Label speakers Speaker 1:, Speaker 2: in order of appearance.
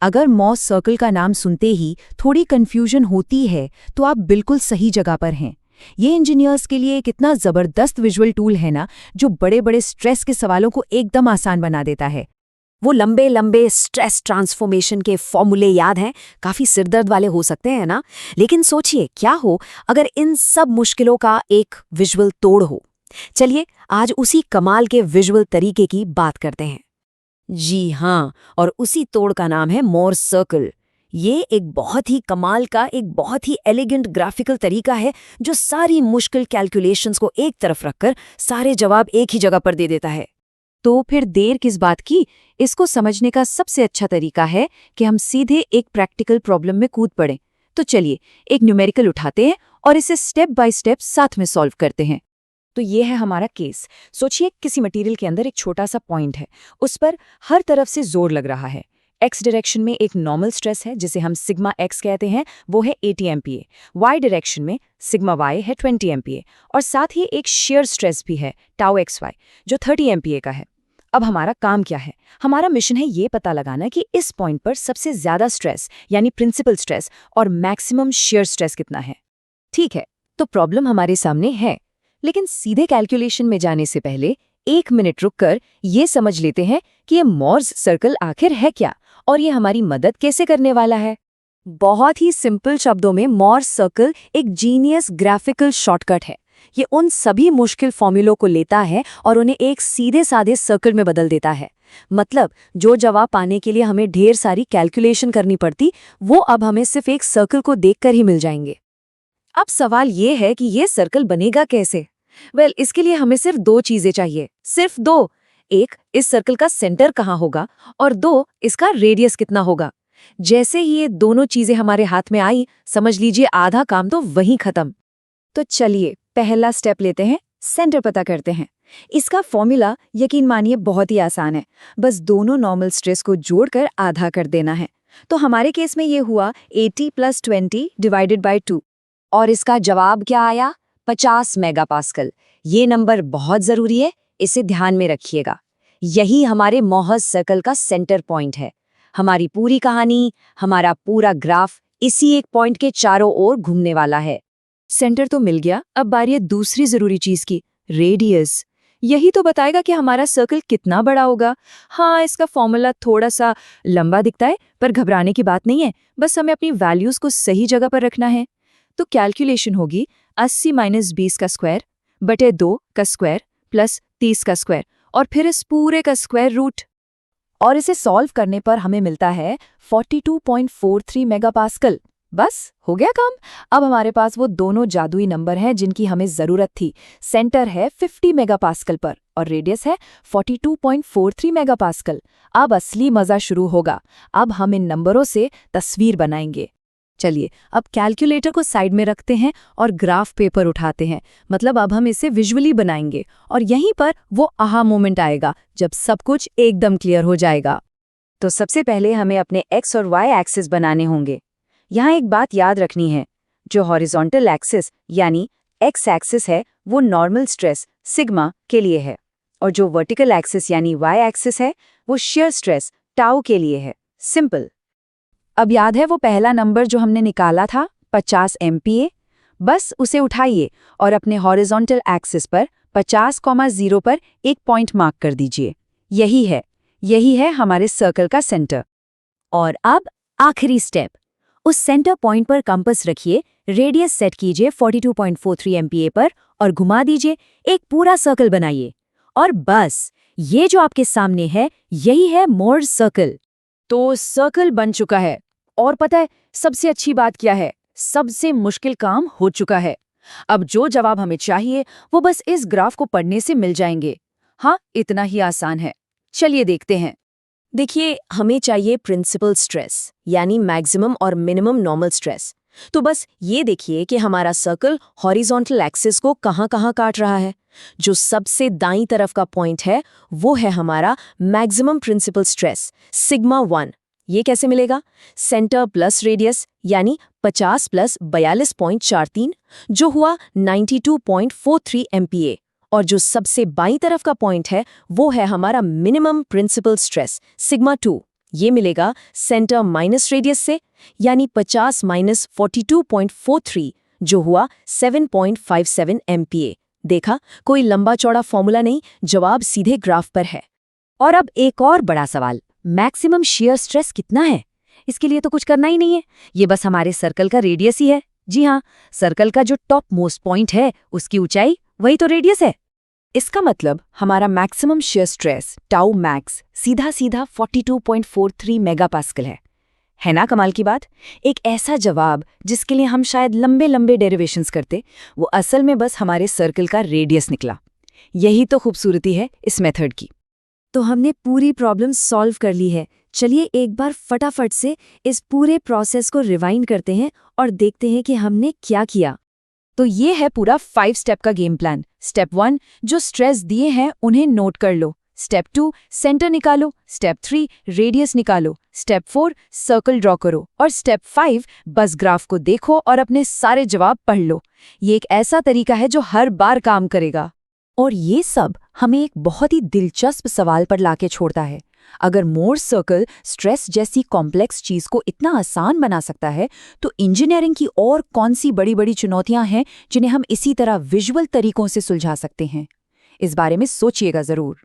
Speaker 1: अगर moss circle का नाम सुनते ही थोड़ी कंफ्यूजन होती है तो आप बिल्कुल सही जगह पर हैं। ये इंजीनियर्स के लिए एक इतना ज़बरदस्त विजुअल टूल है ना, जो बड़े बड़े स्ट्रेस के सवालों को एकदम आसान बना देता है।
Speaker 2: वो लंबे लंबे स्ट्रेस ट्रांसफॉर्मेशन के फॉर्मूले याद हैं? काफी सिरदर्द वाले हो सकते हैं ना। लेकिन सोचिए क्या हो अगर इन सब मुश्किलों का एक विजुअल तोड़ हो। चलिए आज उसी कमाल के विजुअल तरीके की बात करते हैं। जी हाँ, और उसी तोड़ का नाम है मोर्स सर्कल। ये एक बहुत ही कमाल का, एक बहुत ही एलिगेंट ग्राफिकल तरीका है जो सारी मुश्किल कैलकुलेशंस को एक तरफ रखकर सारे जवाब एक ही जगह पर दे देता है।
Speaker 1: तो फिर देर किस बात की? इसको समझने का सबसे अच्छा तरीका है कि हम सीधे एक प्रैक्टिकल प्रॉब्लम में कूद पड़ें। तो चलिए एक न्यूमेरिकल उठाते हैं और इसे स्टेप बाय स्टेप साथ में सॉल्व करते हैं। तो ये है हमारा केस। सोचिए किसी मटेरियल के अंदर एक छोटा सा पॉइंट है, उस पर हर तरफ से जोर लग रहा है। एक्स डायरेक्शन में एक नॉर्मल स्ट्रेस है जिसे हम सिग्मा एक्स कहते हैं, वो है 80 एमपीए। वाई डायरेक्शन में सिग्मा वाई है 20 एमपीए और साथ ही एक शेयर स्ट्रेस भी है टाउ एक्स वाई जो 30 एमपीए का है। अब हमारा काम क्या है? हमारा मिशन है ये पता लगाना कि इस पॉइंट पर सबसे ज्यादा स्ट्रेस यानी प्रिंसिपल स्ट्रेस और मैक्सिमम शेयर स्ट्रेस कितना है। ठीक है, तो प्रॉब्लम हमारे सामने है, लेकिन सीधे कैलकुलेशन में जाने से पहले 1 मिनट रुककर ये समझ लेते हैं कि ये मोर्स सर्कल आखिर है क्या और ये हमारी मदद कैसे करने वाला है। बहुत ही सिंपल शब्दों में मोर्स सर्कल एक जीनियस ग्राफिकल शॉर्टकट है। ये उन सभी मुश्किल फॉर्मूलों को लेता है और उन्हें एक सीधे साधे सर्कल में बदल देता है। मतलब जो जवाब पाने के लिए हमें ढेर सारी कैलकुलेशन करनी पड़ती, वो अब हमें सिर्फ एक सर्कल को देखकर ही मिल जाएंगे। अब सवाल ये है कि ये सर्कल बनेगा कैसे? इसके लिए हमें सिर्फ 2 चीजें चाहिए, सिर्फ 2। एक, इस सर्कल का सेंटर कहाँ होगा और 2, इसका रेडियस कितना होगा। जैसे ही ये दोनों चीजें हमारे हाथ में आई, समझ लीजिए आधा काम तो वहीं खत्म। तो चलिए पहला स्टेप लेते हैं, सेंटर पता करते हैं। इसका फॉर्मूला यकीन मानिए बहुत ही आसान है, बस दोनों नॉर्मल स्ट्रेस को जोड़कर आधा कर देना है। तो हमारे केस में ये हुआ 80 + 20 डिवाइडेड बाय 2 और इसका जवाब क्या आया? 50 मेगापास्कल। ये नंबर बहुत जरूरी है, इसे ध्यान में रखिएगा। यही हमारे मोहर्स सर्कल का सेंटर पॉइंट है। हमारी पूरी कहानी, हमारा पूरा ग्राफ इसी एक पॉइंट के चारों ओर घूमने वाला है। सेंटर तो मिल गया, अब बारी है दूसरी जरूरी चीज की, रेडियस। यही तो बताएगा कि हमारा सर्कल कितना बड़ा होगा। हाँ, इसका फॉर्मूला थोड़ा सा लंबा दिखता है, पर घबराने की बात नहीं है, बस हमें अपनी वैल्यूज को सही जगह पर रखना है। तो कैलकुलेशन होगी 80 - 20 का स्क्वायर बटे 2 का स्क्वायर प्लस 30 का स्क्वायर और फिर इस पूरे का स्क्वायर रूट। और इसे सॉल्व करने पर हमें मिलता है 42.43 मेगापास्कल। बस हो गया काम। अब हमारे पास वो दोनों जादुई नंबर हैं जिनकी हमें जरूरत थी। सेंटर है 50 मेगापास्कल पर और रेडियस है 42.43 मेगापास्कल। अब असली मजा शुरू होगा। अब हम इन नंबरों से तस्वीर बनाएंगे। चलिए अब कैलकुलेटर को साइड में रखते हैं और ग्राफ पेपर उठाते हैं। मतलब अब हम इसे विजुअली बनाएंगे और यहीं पर वो आहा मोमेंट आएगा जब सब कुछ एकदम क्लियर हो जाएगा। तो सबसे पहले हमें अपने एक्स और वाई एक्सिस बनाने होंगे। यहाँ एक बात याद रखनी है, जो हॉरिजॉन्टल एक्सिस यानी एक्स एक्सिस है वो नॉर्मल स्ट्रेस सिग्मा के लिए है और जो वर्टिकल एक्सिस यानी वाई एक्सिस है वो शेयर स्ट्रेस टाउ के लिए है। सिंपल। अब याद है वो पहला नंबर जो हमने निकाला था 50 एमपीए? बस उसे उठाइए और अपने हॉरिजॉन्टल एक्सिस पर 50,0 पर एक पॉइंट मार्क कर दीजिए। यही है हमारे सर्कल का सेंटर। और अब आखिरी स्टेप, उस सेंटर पॉइंट पर कंपास रखिए, रेडियस सेट कीजिए 42.43 एमपीए पर और घुमा दीजिए, एक पूरा सर्कल बनाइए। और बस ये जो आपके सामने है यही है मोर्स सर्कल। तो सर्कल बन चुका है और पता है सबसे अच्छी बात क्या है? सबसे मुश्किल काम हो चुका है। अब जो जवाब हमें चाहिए वो बस इस ग्राफ को पढ़ने से मिल जाएंगे। हाँ, इतना ही आसान है। चलिए देखते हैं। देखिए, हमें चाहिए प्रिंसिपल स्ट्रेस यानी मैक्सिमम और मिनिमम नॉर्मल स्ट्रेस। तो बस ये देखिए कि हमारा सर्कल हॉरिजॉन्टल एक्सिस को कहाँ-कहाँ काट रहा है। जो सबसे दाईं तरफ का पॉइंट है वो है हमारा मैक्सिमम प्रिंसिपल स्ट्रेस सिग्मा 1। ये कैसे मिलेगा? सेंटर प्लस रेडियस यानी 50 + 42.43 जो हुआ 92.43 एमपीए। और जो सबसे बाईं तरफ का पॉइंट है वो है हमारा मिनिमम प्रिंसिपल स्ट्रेस सिग्मा 2
Speaker 2: ये मिलेगा सेंटर माइनस रेडियस से, यानी 50 माइनस 42.43, जो हुआ 7.57 MPa। देखा, कोई लंबा चौड़ा फॉर्मूला नहीं, जवाब सीधे ग्राफ पर है।
Speaker 1: और अब एक और बड़ा सवाल, मैक्सिमम शियर स्ट्रेस कितना है? इसके लिए तो कुछ करना ही नहीं है, ये बस हमारे सर्कल का रेडियस ही है। जी हाँ, सर्कल का जो टॉप मोस्ट पॉइंट है उसकी ऊंचाई, वही तो रेडियस है। इसका मतलब हमारा maximum shear stress tau max सीधा सीधा 42.43 मेगापास्कल है ना कमाल की बात? एक ऐसा जवाब जिसके लिए हम शायद लंबे लंबे डेरिवेशंस करते, वो असल में बस हमारे सर्कल का रेडियस निकला। यही तो खूबसूरती है इस मेथड की।
Speaker 2: तो हमने पूरी प्रॉब्लम सॉल्व कर ली है। चलिए एक बार फटाफट से इस पूरे प्रोसेस को रिवाइंड करते हैं और देखते हैं कि हमने क्या किया।
Speaker 1: तो ये है पूरा 5 स्टेप का गेम प्लान। स्टेप 1, जो स्ट्रेस दिए हैं उन्हें नोट कर लो। स्टेप 2, सेंटर निकालो। स्टेप 3, रेडियस निकालो। स्टेप 4, सर्कल ड्रॉ करो। और स्टेप 5, बस ग्राफ को देखो और अपने सारे जवाब पढ़ लो। ये एक ऐसा तरीका है जो हर बार काम करेगा। और ये सब हमें एक बहुत ही दिलचस्प सवाल पर लाके छोड़ता है। अगर मोर्स सर्कल स्ट्रेस जैसी कॉम्प्लेक्स चीज को इतना आसान बना सकता है, तो इंजीनियरिंग की और कौन सी बड़ी बड़ी चुनौतियां हैं जिन्हें हम इसी तरह विजुअल तरीकों से सुलझा सकते हैं? इस बारे में सोचिएगा जरूर।